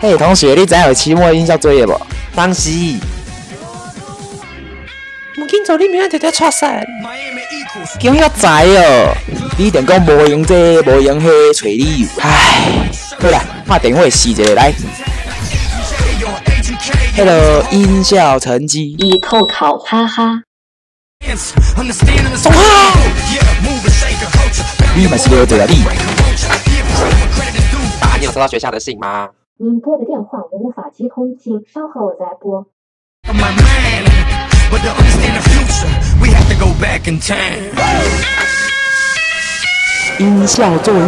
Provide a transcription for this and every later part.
嘿，同学，你知有期末音效作业无？当时，唔紧做，你明仔日在撮赛。叫遐知哦，你一定讲无用这，无用迄，找理由。唉，好啦，打电话试一下来。Hello， 音效成绩已扣考，哈哈。中号，你嘛是留着啊你。爸，你有收到学校的信吗？您拨的电话我无法接通，请稍后我再拨。音效作业，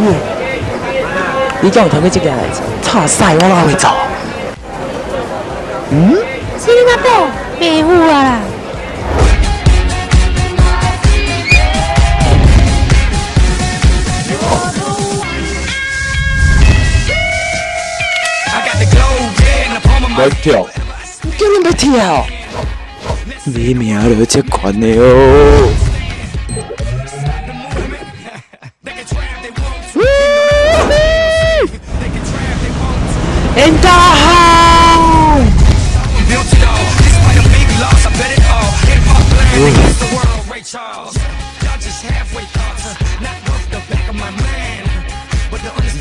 你叫我调过这个来着？差赛我哪会做？嗯？是你阿伯白虎啊啦！要跳，叫你要跳，你命就这款的哦。And down。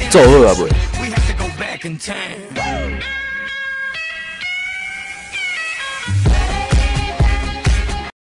做好啊未？